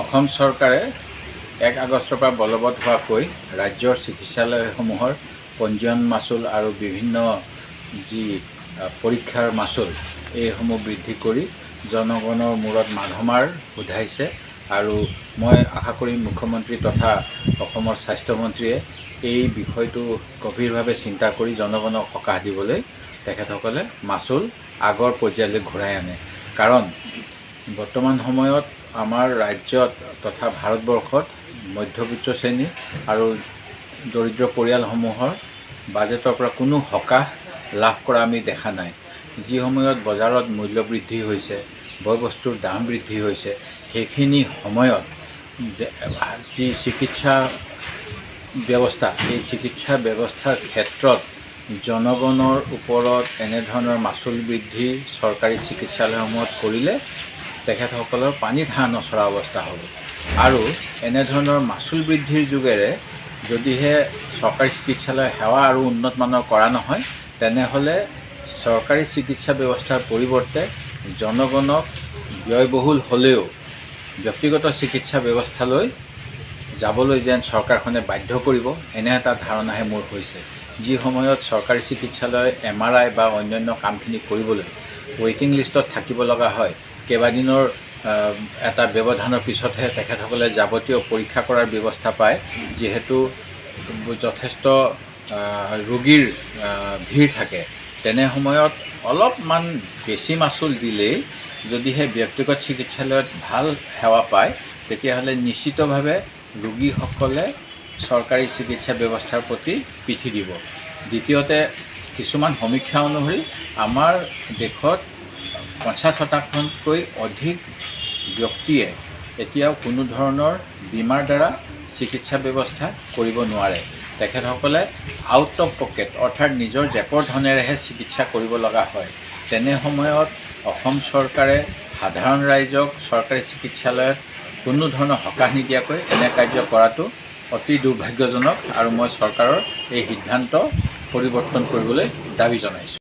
অসম চৰকাৰে 1 আগষ্টৰ পৰা বলবৎ হোৱাকৈ ৰাজ্যৰ চিকিৎসালয়সমূহৰ পঞ্জীয়ন মাচুল আৰু বিভিন্ন যি পৰীক্ষাৰ মাচুল এইসমূহ বৃদ্ধি কৰি জনগণৰ মূৰত মাধমাৰ উঠাইছে। আৰু মই আশা কৰিম মুখ্যমন্ত্ৰী তথা অসমৰ স্বাস্থ্যমন্ত্ৰীয়ে এই বিষয়টো গভীৰভাৱে চিন্তা কৰি জনগণক সকাহ দিবলৈ তেখেতসকলে মাচুল আগৰ পৰ্যায়লৈ ঘূৰাই আনে। কাৰণ বৰ্তমান সময়ত আমাৰ ৰাজ্যত তথা ভাৰতবৰ্ষত মধ্যবিত্ত শ্ৰেণী আৰু দৰিদ্ৰ পৰিয়ালসমূহৰ বাজেটৰ পৰা কোনো সকাহ লাভ কৰা আমি দেখা নাই। যি সময়ত বজাৰত মূল্য বৃদ্ধি হৈছে, বয় বস্তুৰ দাম বৃদ্ধি হৈছে, সেইখিনি সময়ত যি চিকিৎসা ব্যৱস্থা, এই চিকিৎসা ব্যৱস্থাৰ ক্ষেত্ৰত জনগণৰ ওপৰত এনেধৰণৰ মাচুল বৃদ্ধি চৰকাৰী চিকিৎসালয়সমূহত কৰিলে তেখেতসকলৰ পানীত হাঁহ নচৰা অৱস্থা হ'ব। আৰু এনেধৰণৰ মাচুল বৃদ্ধিৰ যোগেৰে যদিহে চৰকাৰী চিকিৎসালয় সেৱা আৰু উন্নতমানৰ কৰা নহয়, তেনেহ'লে চৰকাৰী চিকিৎসা ব্যৱস্থাৰ পৰিৱৰ্তে জনগণক ব্যয়বহুল হ'লেও ব্যক্তিগত চিকিৎসা ব্যৱস্থালৈ যাবলৈ যেন চৰকাৰখনে বাধ্য কৰিব, এনে এটা ধাৰণাহে মোৰ হৈছে। যি সময়ত চৰকাৰী চিকিৎসালয় MRI বা অন্যান্য কামখিনি কৰিবলৈ ৱেইটিং লিষ্টত থাকিব লগা হয়, কেইবাদিনৰ এটা ব্যৱধানৰ পিছতহে তেখেতসকলে যাৱতীয় পৰীক্ষা কৰাৰ ব্যৱস্থা পায়। যিহেতু যথেষ্ট ৰোগীৰ ভিৰ থাকে, তেনে সময়ত অলপমান বেছি মাচুল দিলেই যদিহে ব্যক্তিগত চিকিৎসালয়ত ভাল সেৱা পায়, তেতিয়াহ'লে নিশ্চিতভাৱে ৰোগীসকলে চৰকাৰী চিকিৎসা ব্যৱস্থাৰ প্ৰতি পিঠি দিব। দ্বিতীয়তে, কিছুমান সমীক্ষা অনুসৰি আমাৰ দেশত 50% অধিক ব্যক্তিয়ে এতিয়াও কোনো ধৰণৰ বীমাৰ দ্বাৰা চিকিৎসা ব্যৱস্থা কৰিব নোৱাৰে। তেখেতসকলে আউট অফ পকেট অৰ্থাৎ নিজৰ জেপৰ ধনেৰেহে চিকিৎসা কৰিব লগা হয়। তেনে সময়ত অসম চৰকাৰে সাধাৰণ ৰাইজক চৰকাৰী চিকিৎসালয়ত কোনো ধৰণৰ সকাহ নিদিয়াকৈ এনে কাৰ্য কৰাটো অতি দুৰ্ভাগ্যজনক। আৰু মই চৰকাৰৰ এই সিদ্ধান্ত পৰিৱৰ্তন কৰিবলৈ দাবী জনাইছোঁ।